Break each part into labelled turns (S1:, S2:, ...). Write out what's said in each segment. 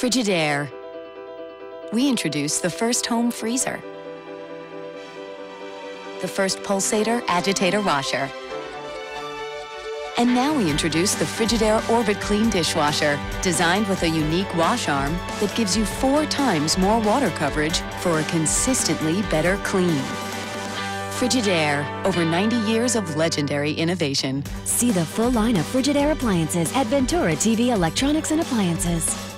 S1: Frigidaire. We introduced the first home freezer, the first pulsator agitator washer, and now we introduce the Frigidaire Orbit Clean dishwasher, designed with a unique wash arm that gives you 4 times more water coverage for a consistently better clean. Frigidaire, over 90 years of legendary innovation.
S2: See the full line of Frigidaire appliances at Ventura TV Electronics and Appliances.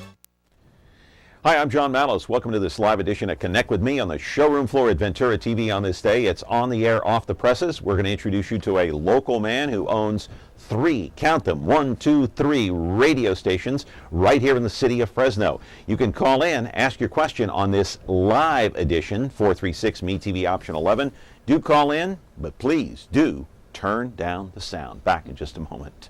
S3: Hi, I'm John Mallos. Welcome to this live edition of Connect with Me on the showroom floor at Ventura TV on this day. It's on the air, off the presses. We're going to introduce you to a local man who owns 3, count them, 1, 2, 3 radio stations right here in the city of Fresno. You can call in, ask your question on this live edition, 436 MeTV option 11. Do call in, but please do turn down the sound. Back in just a moment.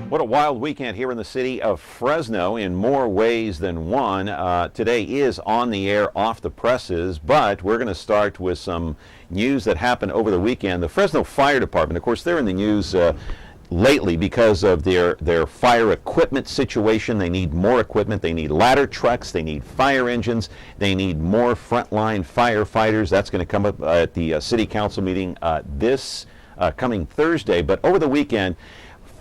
S3: What a wild weekend here in the city of Fresno in more ways than one. Today is on the air, off the presses, but we're going to start with some news that happened over the weekend. The Fresno Fire Department, of course, they're in the news lately because of their fire equipment situation. They need more equipment. They need ladder trucks. They need fire engines. They need more frontline firefighters. That's going to come up at the city council meeting this coming Thursday. But over the weekend,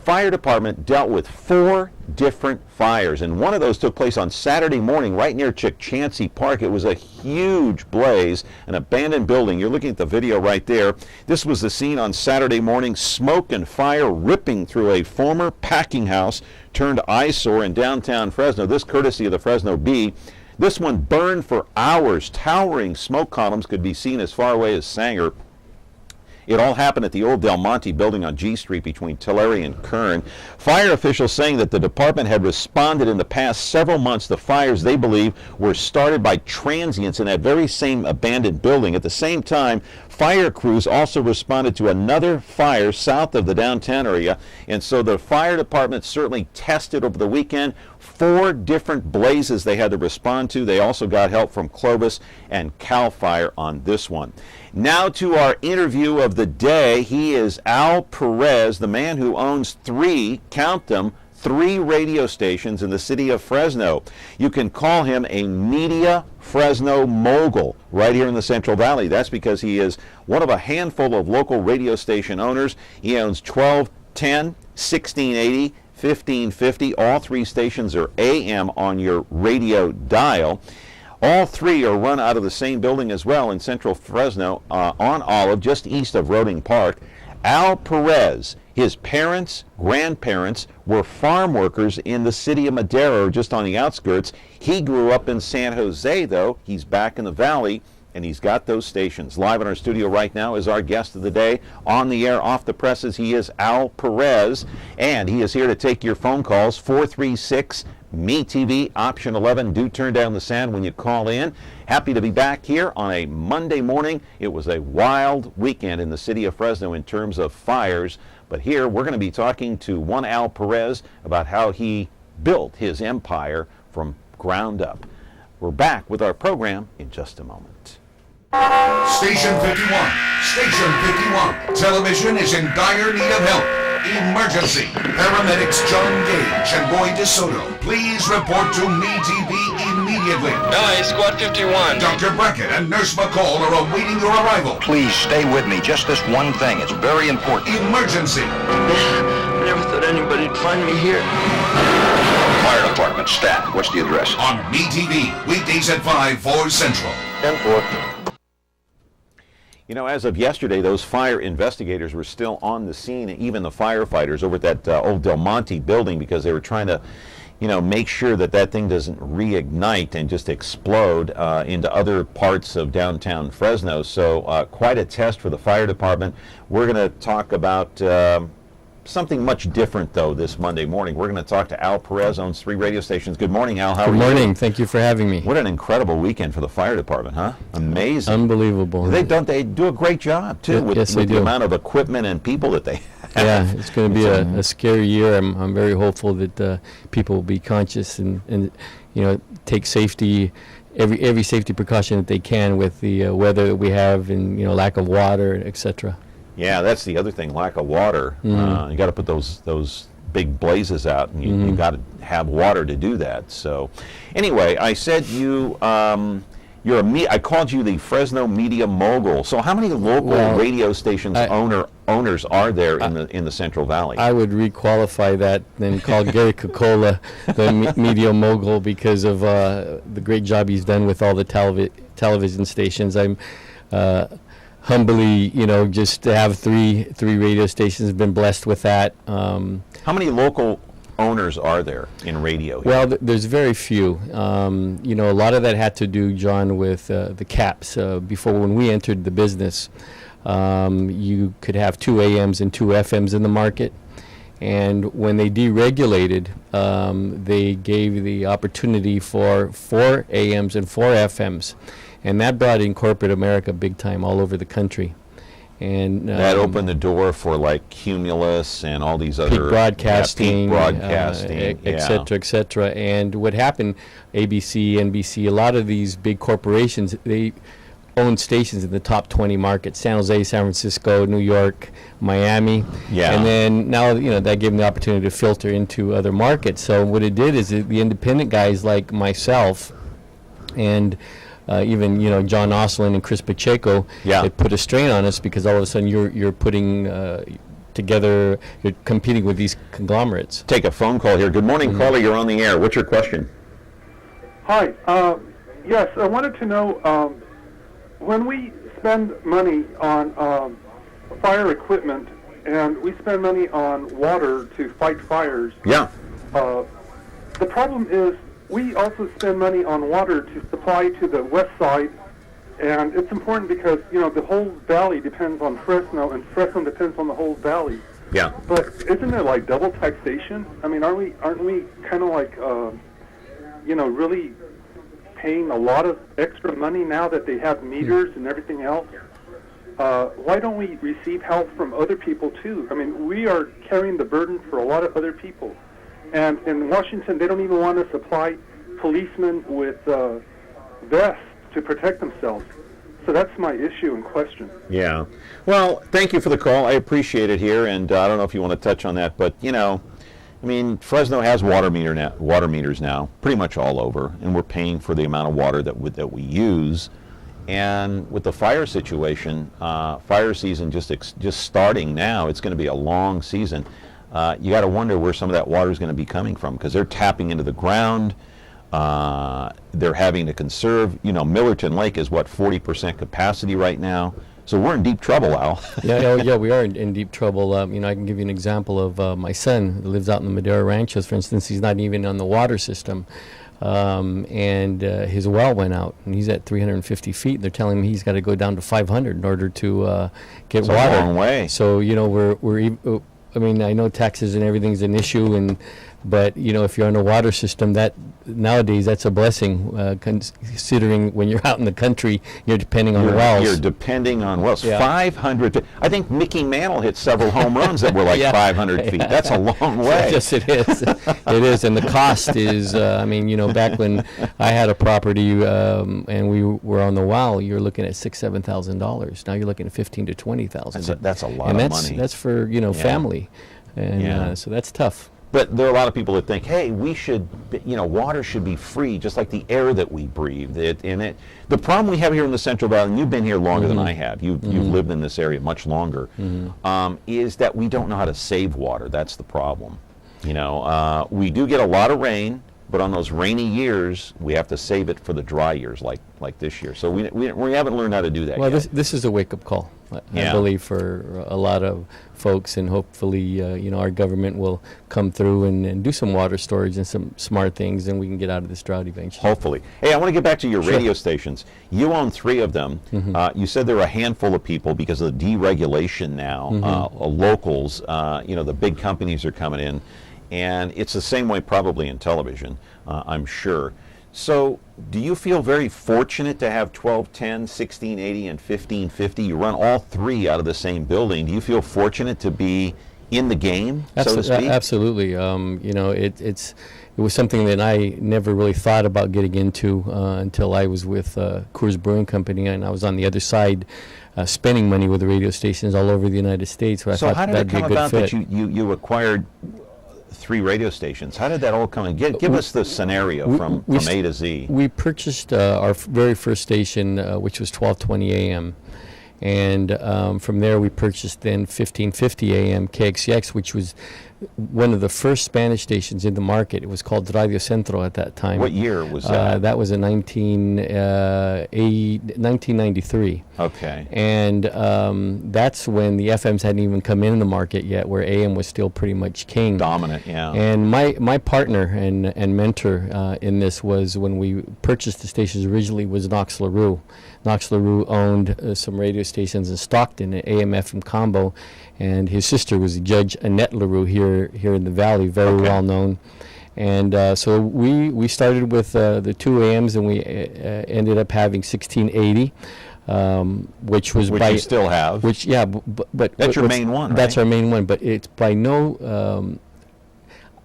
S3: fire department dealt with 4 different fires, and one of those took place on Saturday morning right near Chancey Park. It was a huge blaze, an abandoned building. You're looking at the video right there. This was the scene on Saturday morning. Smoke and fire ripping through a former packing house turned eyesore in downtown Fresno. This courtesy of the Fresno Bee. This one burned for hours. Towering smoke columns could be seen as far away as Sanger. It all happened at the old Del Monte building on G Street between Tulare and Kern. Fire officials saying that the department had responded in the past several months to fires they believe were started by transients in that very same abandoned building. At the same time, fire crews also responded to another fire south of the downtown area, and so the fire department certainly tested over the weekend 4 different blazes they had to respond to. They also got help from Clovis and CAL FIRE on this one. Now to our interview of the day. He is Al Perez, the man who owns 3, count them, 3 radio stations in the city of Fresno. You can call him a media Fresno mogul right here in the Central Valley. That's because he is one of a handful of local radio station owners. He owns 1210, 1680, 1550. All 3 stations are AM on your radio dial. All 3 are run out of the same building as well in central Fresno on Olive, just east of Roding Park. Al Perez, his parents, grandparents were farm workers in the city of Madero, just on the outskirts. He grew up in San Jose, though. He's back in the valley, and he's got those stations. Live in our studio right now is our guest of the day. On the air, off the presses, he is Al Perez, and he is here to take your phone calls, 436 MeTV option 11. Do turn down the sound when you call in. Happy to be back here on a Monday morning. It was a wild weekend in the city of Fresno in terms of fires, but here we're going to be talking to one Al Perez about how he built his empire from ground up. We're back with our program in just a moment.
S4: Station 51. Station 51. Television is in dire need of help. Emergency. Paramedics John Gage and Boy DeSoto, please report to MeTV immediately.
S5: LA, Squad 51.
S4: Dr. Brackett and Nurse McCall are awaiting your arrival.
S6: Please stay with me. Just this one thing. It's very important.
S4: Emergency.
S5: Never thought anybody'd find me here.
S6: Fire department staff. What's the address?
S4: On MeTV, weekdays at 5, 4 Central.
S6: 10-4.
S3: You know, as of yesterday, those fire investigators were still on the scene, even the firefighters over at that old Del Monte building, because they were trying to make sure that that thing doesn't reignite and just explode into other parts of downtown Fresno. So quite a test for the fire department. We're going to talk about something much different, though, this Monday morning. We're going to talk to Al Perez, owns 3 radio stations. Good morning, Al. How are you?
S7: Good morning. Thank you for having me.
S3: What an incredible weekend for the fire department, huh? Amazing.
S7: Unbelievable.
S3: They do a great job, too, with the amount of equipment and people that they have.
S7: Yeah, it's going to be a scary year. I'm very hopeful that people will be conscious and take safety, every safety precaution that they can with the weather that we have and, lack of water, etc.
S3: Yeah, that's the other thing, lack of water. You got to put those big blazes out, and you got to have water to do that. So, anyway, I said I called you the Fresno media mogul. So, how many local radio stations owners are there in the Central Valley? I
S7: would requalify that and call Gary Cocola the media mogul because of the great job he's done with all the television stations. I'm humbly, just to have three radio stations, been blessed with that.
S3: How many local owners are there in radio here?
S7: Well, there's very few. A lot of that had to do, John, with the caps. Before, when we entered the business, you could have 2 AMs and 2 FMs in the market. And when they deregulated, they gave the opportunity for 4 AMs and 4 FMs. And that brought in corporate America big time all over the country. And
S3: that opened the door for like Cumulus and all these other
S7: Peak Broadcasting,
S3: et
S7: cetera, et cetera. And what happened, ABC, NBC, a lot of these big corporations, they own stations in the top 20 markets: San Jose, San Francisco, New York, Miami. Yeah. And then now, that gave them the opportunity to filter into other markets. So what it did is the independent guys like myself and even John Oslin and Chris Pacheco, it put a strain on us because all of a sudden you're putting together, you're competing with these conglomerates.
S3: Take a phone call here. Good morning, caller. You're on the air. What's your question?
S8: Hi. Yes, I wanted to know when we spend money on fire equipment and we spend money on water to fight fires.
S3: Yeah.
S8: The problem is, we also spend money on water to supply to the west side, and it's important because, the whole valley depends on Fresno, and Fresno depends on the whole valley.
S3: Yeah.
S8: But isn't it like double taxation? I mean, aren't we kind of like, really paying a lot of extra money now that they have meters and everything else? Why don't we receive help from other people, too? I mean, we are carrying the burden for a lot of other people. And in Washington, they don't even want to supply policemen with vests to protect themselves. So that's my issue in question.
S3: Yeah. Well, thank you for the call. I appreciate it here, and I don't know if you want to touch on that, but, Fresno has water meters now, pretty much all over, and we're paying for the amount of water that we use. And with the fire situation, fire season just starting now, it's going to be a long season. You got to wonder where some of that water is going to be coming from, because they're tapping into the ground. They're having to conserve. Millerton Lake is 40% capacity right now. So we're in deep trouble, Al.
S7: Yeah, we are in deep trouble. I can give you an example of my son who lives out in the Madera Ranchos, for instance. He's not even on the water system. And his well went out, and he's at 350 feet. They're telling him he's got to go down to 500 in order to get water.
S3: That's a long way.
S7: So, I know taxes and everything's an issue, but if you're on a water system, that nowadays that's a blessing. Considering when you're out in the country, you're depending on wells.
S3: You're depending on wells. Yeah. 500. I think Mickey Mantle hit several home runs that were like 500 feet. That's a long way.
S7: Yes, it is. It is, and the cost is. Back when I had a property and we were on the well, you're looking at $6,000-$7,000. Now you're looking at $15,000 to $20,000.
S3: That's a lot of money.
S7: That's for family, and so that's tough.
S3: But there are a lot of people that think, hey, water should be free, just like the air that we breathe. The problem we have here in the Central Valley, and you've been here longer than I have, you've lived in this area much longer, is that we don't know how to save water. That's the problem. We do get a lot of rain, but on those rainy years, we have to save it for the dry years, like this year. So we haven't learned how to do that
S7: Well,
S3: yet.
S7: this is a wake-up call, I
S3: Yeah.
S7: believe, for a lot of folks, and hopefully, our government will come through and do some water storage and some smart things, and we can get out of this drought eventually.
S3: Hopefully. Hey, I want to get back to your
S7: Sure.
S3: radio stations. You own 3 of them. You said there are a handful of people because of the deregulation now. Locals, the big companies are coming in, and it's the same way probably in television, I'm sure. So do you feel very fortunate to have 1210, 1680, and 1550? You run all 3 out of the same building. Do you feel fortunate to be in the game, so to speak?
S7: Absolutely. It was something that I never really thought about getting into until I was with Coors Brewing Company, and I was on the other side spending money with the radio stations all over the United States.
S3: So how did it come about that you acquired 3 radio stations? How did that all come in? Give us the scenario from A to Z.
S7: We purchased our very first station, which was 1220 AM. And from there we purchased then 1550 AM KXCX, which was one of the first Spanish stations in the market. It was called Radio Centro at that time.
S3: What year was that?
S7: That was in 1993.
S3: Okay.
S7: And that's when the FMs hadn't even come in the market yet, where AM was still pretty much king.
S3: Dominant, yeah.
S7: And my partner and mentor in this was, when we purchased the stations originally, was Knox LaRue. Knox LaRue owned some radio stations in Stockton, an AM/FM combo, and his sister was Judge Annette LaRue here in the Valley, very well known. And so we started with the 2 AMs, and we ended up having 1680, which was
S3: you still have.
S7: Which but
S3: that's your main one, right?
S7: That's our main one, but it's by no.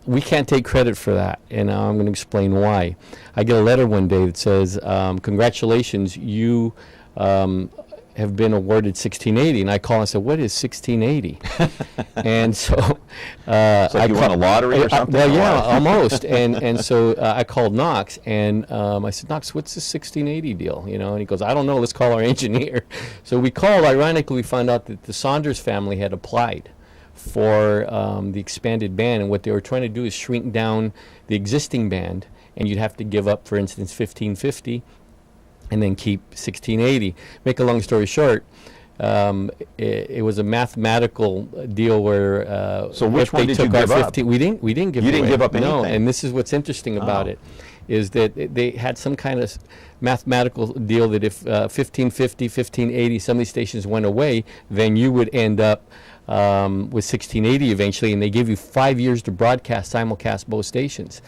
S7: We can't take credit for that, and I'm going to explain why. I get a letter one day that says, congratulations, you have been awarded 1680. And I call and say, what is 1680? And so...
S3: so you won a lottery or something?
S7: Well, yeah, almost. And so I called Knox, and I said, Knox, what's this 1680 deal? And he goes, I don't know, let's call our engineer. So we called. Ironically, we found out that the Saunders family had applied for the expanded band, and what they were trying to do is shrink down the existing band, and you'd have to give up, for instance, 1550 and then keep 1680. Make a long story short, it was a mathematical deal where
S3: so which one did you give up?
S7: We didn't give
S3: you didn't give up anything?
S7: No, and this is what's interesting about it, is that they had some kind of mathematical deal that if 1550, 1580, some of these stations went away, then you would end up with 1680 eventually, and they give you 5 years to broadcast, simulcast both stations.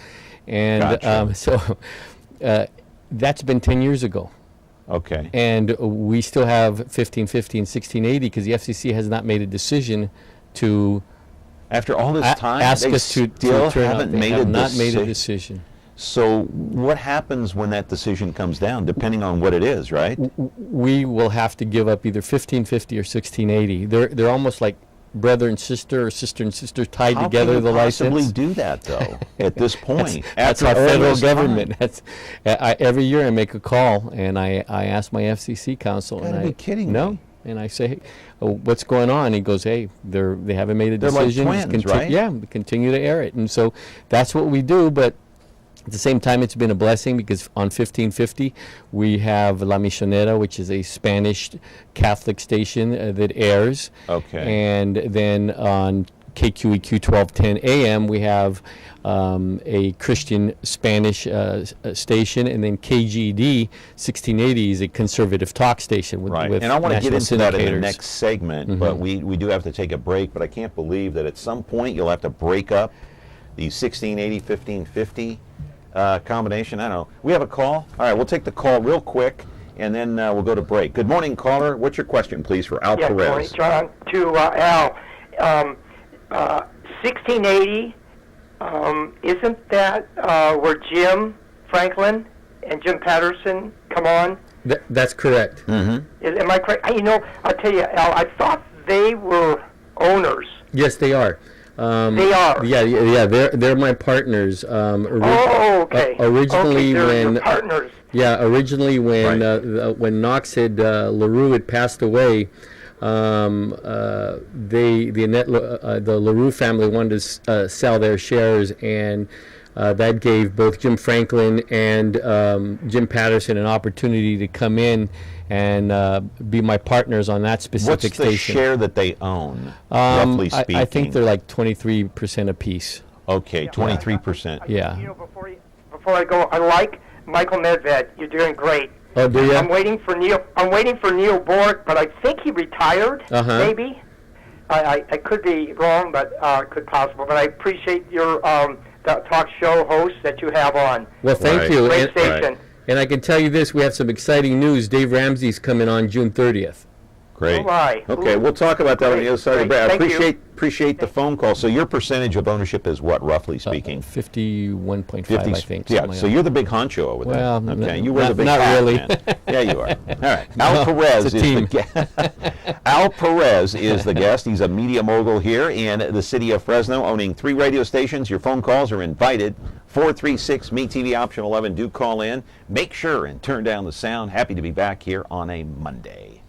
S7: And
S3: gotcha.
S7: So that's been 10 years ago.
S3: Okay.
S7: And we still have 1550 and 1680 because the FCC has not made a decision to...
S3: After all this time,
S7: ask
S3: they
S7: us to
S3: still
S7: turn
S3: haven't
S7: out. They
S3: made
S7: have
S3: a
S7: not made a
S3: decision.
S7: decision.
S3: So what happens when that decision comes down, depending on what it is, right?
S7: We will have to give up either 1550 or 1680. They're almost like brother and sister, or sister and sister tied together. The license.
S3: How can you possibly do that, though, at this point?
S7: That's our federal government. Every year I make a call, and I ask my FCC counsel.
S3: You gotta be kidding me.
S7: No. And I say, hey, what's going on? He goes, hey, they haven't made a decision.
S3: They're like twins, right?
S7: Yeah, continue to air it. And so that's what we do, but at the same time, it's been a blessing because on 1550, we have La Misionera, which is a Spanish Catholic station that airs.
S3: Okay.
S7: And then on KQEQ 1210 AM, we have a Christian Spanish station, and then KGD 1680 is a conservative talk station with,
S3: right.
S7: with
S3: and I want to get into that in the next segment, but we do have to take a break. But I can't believe that at some point you'll have to break up the 1680, 1550 combination. I don't know. We have a call. All right, we'll take the call real quick, and then we'll go to break. Good morning, caller. What's your question, please, for Al Perez?
S9: Good morning, John. To Al. 1680, isn't that where Jim Franklin and Jim Patterson come on?
S7: That's correct.
S9: Am I correct? I'll tell you, Al, I thought they were owners.
S7: Yes, they are.
S9: They are.
S7: Yeah. They're my partners.
S9: Okay.
S7: Originally,
S9: they're
S7: when
S9: your partners.
S7: Yeah, originally when when Knox LaRue had passed away, the LaRue family wanted to sell their shares, and that gave both Jim Franklin and Jim Patterson an opportunity to come in and be my partners on that specific station.
S3: What's the share that they own, roughly speaking?
S7: I think they're like 23% apiece.
S3: Okay, 23%.
S7: Yeah.
S9: Before I go, I like Michael Medved. You're doing great.
S7: Oh, do you?
S9: I'm waiting for Neil Borg, but I think he retired. Maybe. I could be wrong, but could possible. But I appreciate your talk show host that you have on.
S7: Well, thank you.
S9: Great station.
S7: And I can tell you this: we have some exciting news. Dave Ramsey's coming on June 30th.
S3: Great.
S9: Oh my.
S3: Okay, we'll talk about that on the other side of the break. I appreciate the phone call. So your percentage of ownership is what, roughly speaking?
S7: 51.5, I think.
S3: Yeah, so you're the big honcho over there.
S7: Well,
S3: okay, you wear the big
S7: not
S3: hat,
S7: really.
S3: Man. Yeah, you are. All right. Al Perez is the guest. Al Perez is the guest. He's a media mogul here in the city of Fresno, owning 3 radio stations. Your phone calls are invited. 436 MeTV option 11. Do call in. Make sure and turn down the sound. Happy to be back here on a Monday.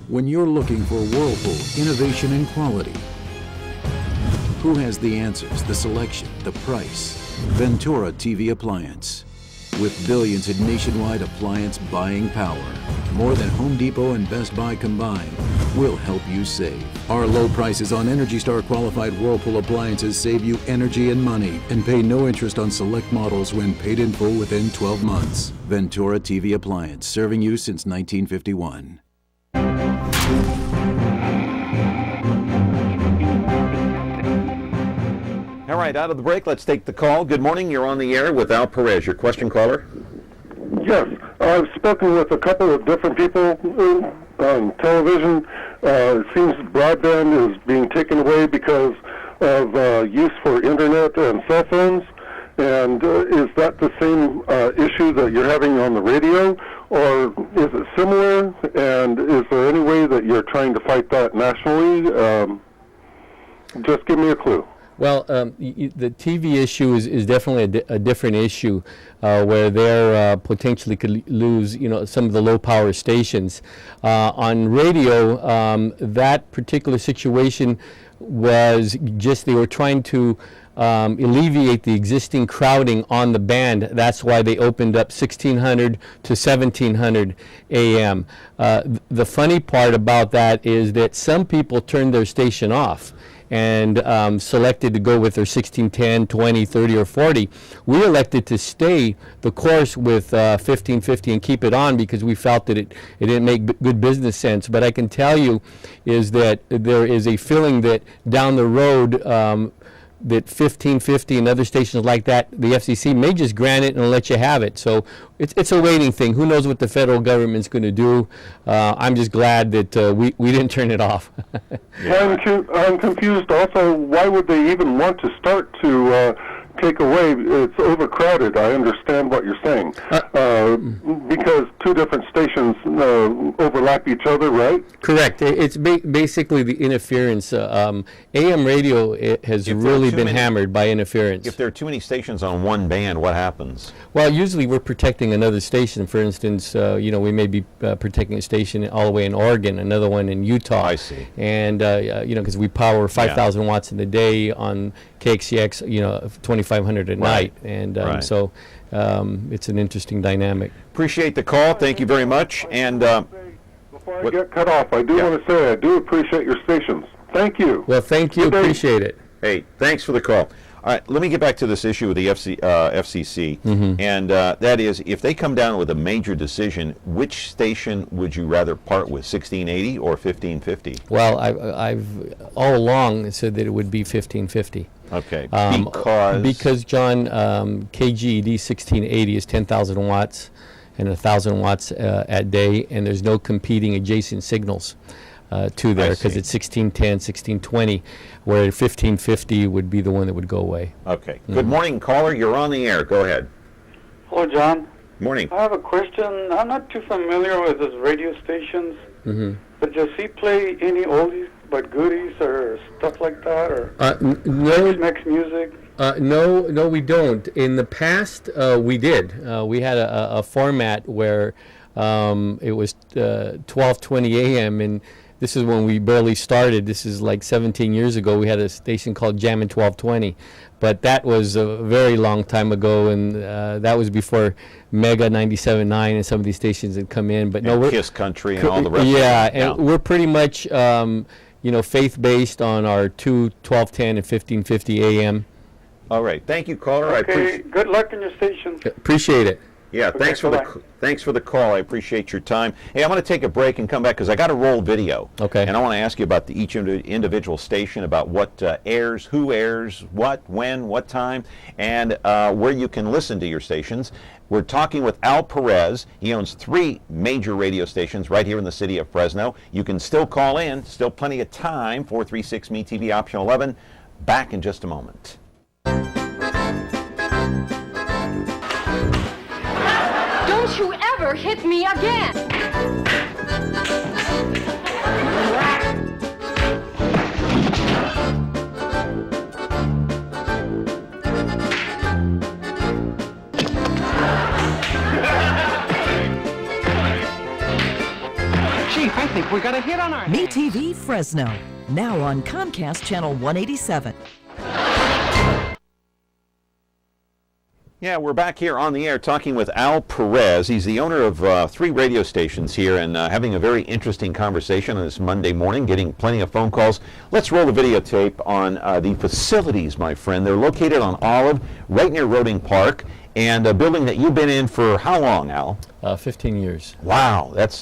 S10: When you're looking for Whirlpool innovation and quality, who has the answers, the selection, the price? Ventura TV Appliance. With billions in nationwide appliance buying power, more than Home Depot and Best Buy combined, we'll help you save. Our low prices on Energy Star qualified Whirlpool appliances save you energy and money, and pay no interest on select models when paid in full within 12 months. Ventura TV Appliance, serving you since 1951.
S3: All right, out of the break, let's take the call. Good morning. You're on the air with Al Perez. Your question, caller?
S11: Yes, I've spoken with a couple of different people on television. It seems broadband is being taken away because of use for internet and cell phones. And is that the same issue that you're having on the radio, or is it similar? And is there any way that you're trying to fight that nationally? Just give me a clue.
S7: Well, the TV issue is definitely a different issue, where they're potentially could lose, some of the low power stations. On radio, that particular situation was just they were trying to alleviate the existing crowding on the band. That's why they opened up 1600 to 1700 AM. The funny part about that is that some people turned their station off and selected to go with their 1610, 20, 30, or 40. We elected to stay the course with 1550 and keep it on because we felt that it didn't make good business sense. But I can tell you is that there is a feeling that down the road that 1550 and other stations like that, the FCC may just grant it and let you have it. So it's a waiting thing. Who knows what the federal government's going to do? I'm just glad that we didn't turn it off.
S11: I'm confused also. Why would they even want to start to take away? It's overcrowded. I understand what you're saying. Because two different stations overlap each other, right?
S7: Correct. It's basically the interference. AM radio has really been hammered by interference.
S3: If there are too many stations on one band, what happens?
S7: Well, usually we're protecting another station. For instance, we may be protecting a station all the way in Oregon, another one in Utah.
S3: I see.
S7: And, because we power 5,000 watts in the day on KXCX, 2,500 at night. And so it's an interesting dynamic.
S3: Appreciate the call. Thank you very much. And
S11: before I get cut off, I do want to say I do appreciate your stations. Thank you.
S7: Well, thank you. Appreciate it.
S3: Hey, thanks for the call. All right, let me get back to this issue with the FCC. And that is, if they come down with a major decision, which station would you rather part with, 1680 or 1550?
S7: Well, I've all along said that it would be 1550.
S3: Okay,
S7: because John, KGED 1680 is 10,000 watts and 1,000 watts at day, and there's no competing adjacent signals to there because it's 1610, 1620, where 1550 would be the one that would go away.
S3: Okay. Good morning, caller. You're on the air. Go ahead.
S12: Hello, John.
S3: Morning.
S12: I have a question. I'm not too familiar with his radio stations, but does he play any oldies but goodies or stuff like that, or Tex-Mex music?
S7: No, we don't. In the past, we did. We had a format where it was 12:20 a.m. and this is when we barely started. This is like 17 years ago. We had a station called Jammin' 1220. But that was a very long time ago, and that was before Mega 97.9 and some of these stations had come in. But no, we're
S3: Kiss Country and all the rest
S7: yeah,
S3: of it.
S7: and we're pretty much, you know, faith-based on our 1210 and 1550 AM.
S3: All right. Thank you, caller.
S12: Okay, good luck in your station.
S7: Appreciate it.
S3: Yeah,
S12: Okay,
S3: thanks for the call. I appreciate your time. Hey, I'm going to take a break and come back because I got a roll video.
S7: Okay.
S3: And I want to ask you about each individual station, about what airs, who airs, what, when, what time, and where you can listen to your stations. We're talking with Al Perez. He owns 3 major radio stations right here in the city of Fresno. You can still call in. Still plenty of time. 436 MeTV option 11. Back in just a moment.
S13: Don't you ever hit me again!
S14: Chief, I think we got a hit on our hands.
S15: MeTV Fresno, now on Comcast Channel 187.
S3: Yeah, we're back here on the air talking with Al Perez. He's the owner of 3 radio stations here and having a very interesting conversation on this Monday morning, getting plenty of phone calls. Let's roll the videotape on the facilities, my friend. They're located on Olive, right near Roding Park, and a building that you've been in for how long, Al?
S7: 15 years.
S3: Wow, that's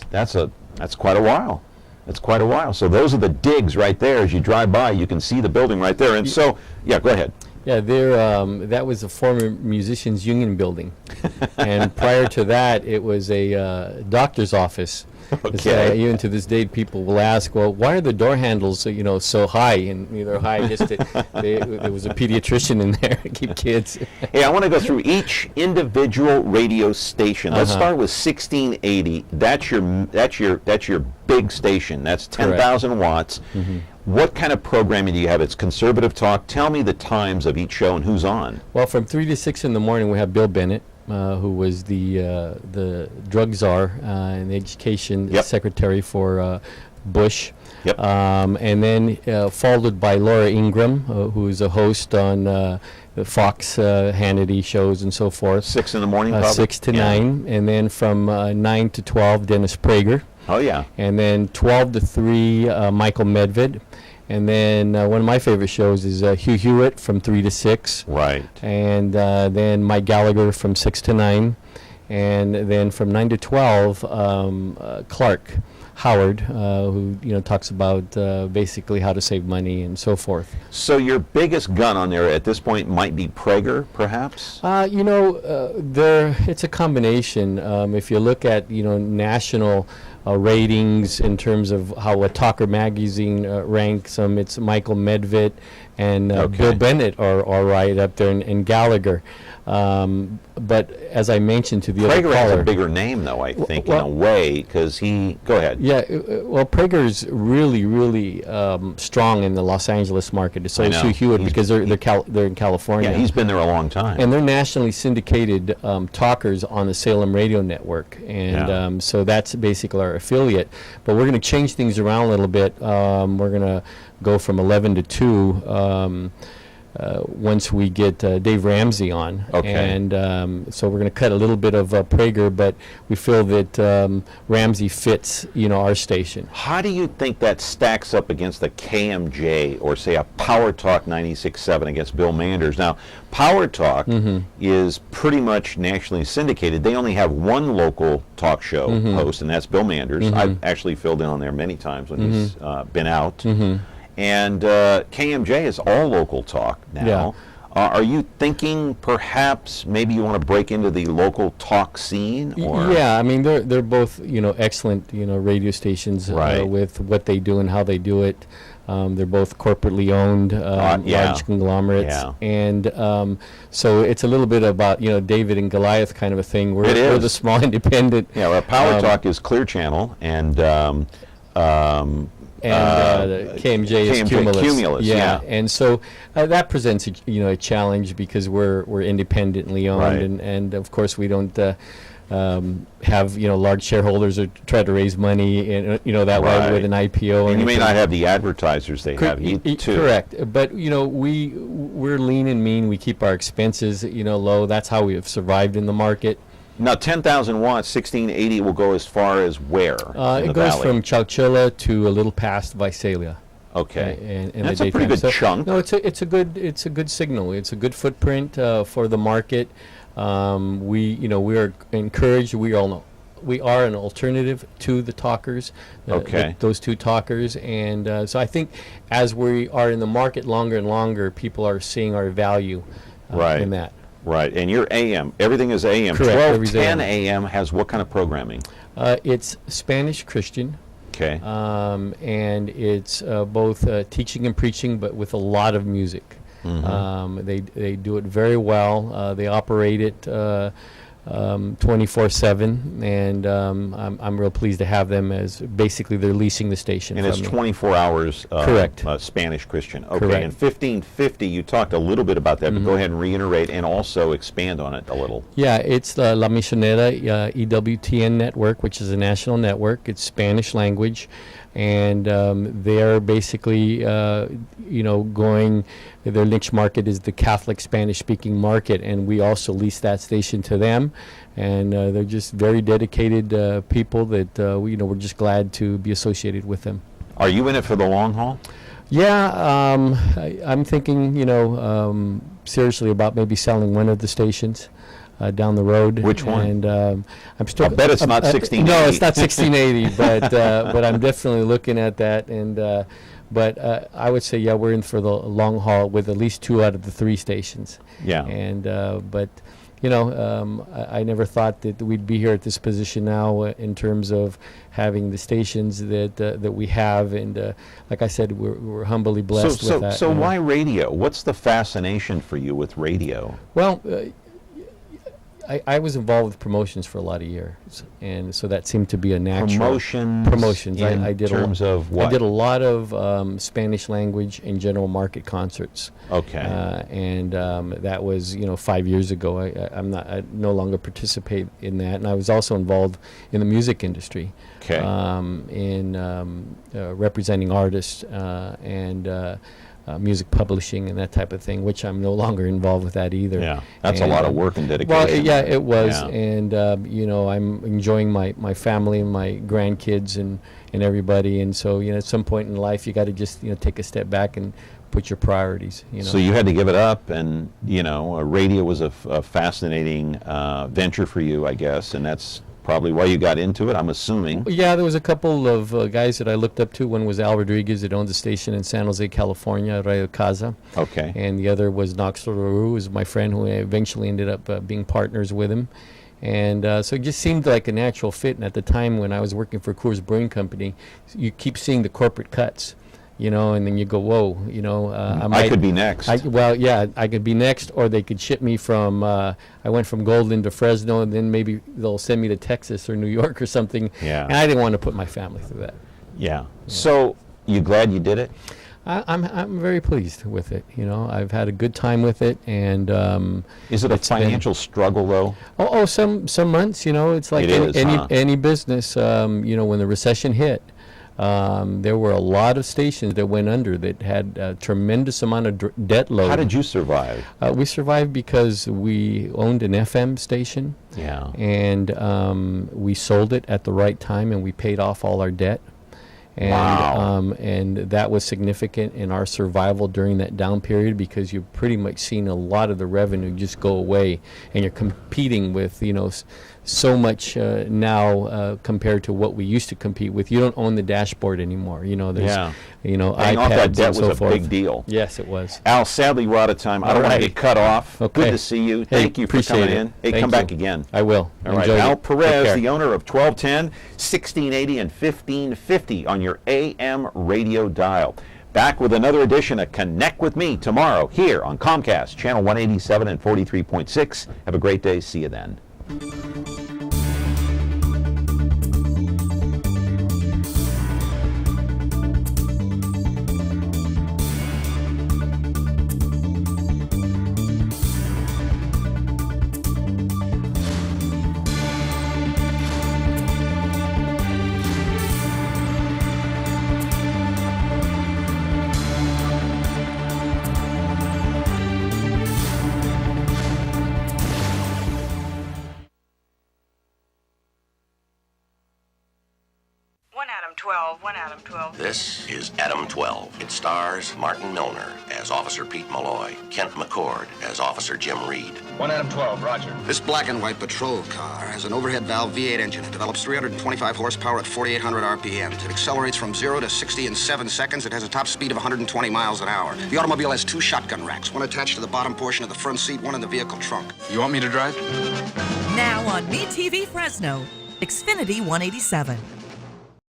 S3: quite a while. That's quite a while. So those are the digs right there. As you drive by, you can see the building right there. And so, yeah, go ahead.
S7: Yeah, that was a former musicians union building, and prior to that, it was a doctor's office.
S3: Okay.
S7: Even to this day, people will ask, "Well, why are the door handles, you know, so high?" And they're high just there was a pediatrician in there to keep kids.
S3: Hey, I want to go through each individual radio station. Let's start with 1680. That's your big station. That's 10,000 watts. Mm-hmm. What kind of programming do you have? It's conservative talk. Tell me the times of each show and who's on.
S7: Well, from 3 to 6 in the morning, we have Bill Bennett, who was the drug czar and the education secretary for Bush.
S3: Yep.
S7: And then followed by Laura Ingram, who is a host on the Fox Hannity shows and so forth.
S3: 6 in the morning, probably?
S7: 6 to 9. And then from 9 to 12, Dennis Prager.
S3: Oh, yeah.
S7: And then 12 to 3, Michael Medved. And then one of my favorite shows is Hugh Hewitt from 3 to 6.
S3: Right.
S7: And then Mike Gallagher from 6 to 9. And then from 9 to 12, Clark Howard, who talks about basically how to save money and so forth.
S3: So your biggest gun on there at this point might be Prager, perhaps?
S7: It's a combination. If you look at national ratings in terms of how a Talker magazine ranks them, it's Michael Medved and Bill Bennett are right up there, and Gallagher. But as I mentioned to the other caller,
S3: Prager has a bigger name, though, I think, in a way, because he... Go ahead.
S7: Yeah, well, Prager's really, really strong in the Los Angeles market. So is Hugh Hewitt, because they're in California.
S3: Yeah, he's been there a long time.
S7: And they're nationally syndicated talkers on the Salem Radio Network. And so that's basically our affiliate. But we're going to change things around a little bit. We're going to go from 11 to 2 once we get Dave Ramsey on.
S3: Okay.
S7: And so we're going to cut a little bit of Prager, but we feel that Ramsey fits, our station.
S3: How do you think that stacks up against the KMJ or, say, a Power Talk 96.7 against Bill Manders? Now, Power Talk is pretty much nationally syndicated. They only have one local talk show host, and that's Bill Manders. I've actually filled in on there many times when he's been out. And KMJ is all local talk now.
S7: Yeah.
S3: Are you thinking perhaps maybe you want to break into the local talk scene? Or?
S7: Yeah, I mean they're both excellent radio stations with what they do and how they do it. They're both corporately owned, large conglomerates, and so it's a little bit about David and Goliath kind of a thing. We're the small independent.
S3: Yeah, well, Power Talk is Clear Channel, and
S7: KMJ is Cumulus.
S3: Yeah.
S7: And so that presents a challenge because we're independently owned, and of course we don't have large shareholders or try to raise money and that way with an IPO.
S3: And you may not have the advertisers they have too.
S7: Correct, but we're lean and mean. We keep our expenses low. That's how we have survived in the market.
S3: Now 10,000 watts, 1680 will go as far as where?
S7: It goes
S3: valley?
S7: from Chowchilla to a little past Visalia.
S3: Okay,
S7: and
S3: that's a pretty good chunk.
S7: No, it's a good signal. It's a good footprint for the market. We are encouraged. We are an alternative to the talkers. Those two talkers, and so I think as we are in the market longer and longer, people are seeing our value in that.
S3: Right, and your AM, everything is AM.
S7: Correct.
S3: 1210 AM has what kind of programming?
S7: It's Spanish Christian.
S3: Okay.
S7: And it's both teaching and preaching, but with a lot of music.
S3: Mm-hmm.
S7: They do it very well. They operate it 24/7, and I'm real pleased to have them as basically they're leasing the station.
S3: And it's 24 hours.
S7: Correct.
S3: Spanish Christian. Okay.
S7: Correct.
S3: And 1550, you talked a little bit about that, but go ahead and reiterate and also expand on it a little.
S7: Yeah, it's the La Misionera EWTN network, which is a national network. It's Spanish language. And they're basically, going, their niche market is the Catholic Spanish-speaking market, and we also lease that station to them. And they're just very dedicated people that, we're just glad to be associated with them.
S3: Are you in it for the long haul?
S7: Yeah, I'm thinking, seriously about maybe selling one of the stations. Down the road.
S3: Which one?
S7: And I'm still.
S3: I bet it's not 1680.
S7: No, it's not 1680, but I'm definitely looking at that. And but I would say, we're in for the long haul with at least 2 out of the 3 stations.
S3: Yeah.
S7: And but I never thought that we'd be here at this position now in terms of having the stations that we have, and like I said, we're humbly blessed with that.
S3: So why radio? What's the fascination for you with radio?
S7: Well. I was involved with promotions for a lot of years, and so that seemed to be a natural promotions. I did
S3: terms of what?
S7: I did a lot of Spanish language and general market concerts.
S3: Okay.
S7: And that was 5 years ago. I no longer participate in that, and I was also involved in the music industry.
S3: Okay.
S7: In representing artists and. Music publishing and that type of thing, which I'm no longer involved with that either.
S3: Yeah, that's a lot of work and dedication.
S7: Well, yeah, it was, and I'm enjoying my family and my grandkids and everybody, and so at some point in life you got to just take a step back and put your priorities.
S3: So you had to give it up, and radio was a fascinating venture for you, I guess, and that's probably why you got into it, I'm assuming.
S7: Yeah, there was a couple of guys that I looked up to. One was Al Rodriguez, that owned the station in San Jose, California, Radio Casa.
S3: Okay.
S7: And the other was Knox LaRue, who was my friend, who eventually ended up being partners with him. And so it just seemed like a natural fit. And at the time when I was working for Coors Brewing Company, you keep seeing the corporate cuts. And then you go, whoa,
S3: I could be next.
S7: I could be next, or they could ship me from, I went from Golden to Fresno, and then maybe they'll send me to Texas or New York or something.
S3: Yeah.
S7: And I didn't want to put my family through that.
S3: Yeah. So you glad you did it?
S7: I'm very pleased with it. I've had a good time with it, and
S3: is it a financial struggle though?
S7: Oh, some months. It's like any business. When the recession hit. There were a lot of stations that went under that had a tremendous amount of debt load.
S3: How did you survive?
S7: We survived because we owned an FM station.
S3: Yeah.
S7: And we sold it at the right time, and we paid off all our debt. And,
S3: wow.
S7: And that was significant in our survival during that down period, because you've pretty much seen a lot of the revenue just go away, and you're competing with, so much now compared to what we used to compete with. You don't own the dashboard anymore. There's
S3: Paying off that
S7: iPads
S3: debt
S7: and so
S3: was a
S7: forth.
S3: big deal.
S7: Yes, it was.
S3: Al, sadly we're out of time. I don't want to get cut off.
S7: Okay.
S3: Good to see you.
S7: Hey,
S3: Thank you for coming in. Hey,
S7: Thank
S3: come
S7: you.
S3: back again.
S7: I will.
S3: All right.
S7: Enjoyed
S3: Al
S7: it.
S3: Perez, the owner of 1210, 1680, and 1550 on your AM radio dial. Back with another edition of Connect with Me tomorrow here on Comcast, channel 187 and 43.6. Have a great day. See you then.
S16: 12. One Adam 12.
S17: This is Adam 12. It stars Martin Milner as Officer Pete Malloy, Kent McCord as Officer Jim Reed.
S18: One Adam 12, roger.
S19: This black and white patrol car has an overhead valve V8 engine. It develops 325 horsepower at 4,800 RPMs. It accelerates from 0 to 60 in 7 seconds. It has a top speed of 120 miles an hour. The automobile has 2 shotgun racks, one attached to the bottom portion of the front seat, one in the vehicle trunk.
S18: You want me to drive?
S15: Now on MeTV Fresno, Xfinity 187.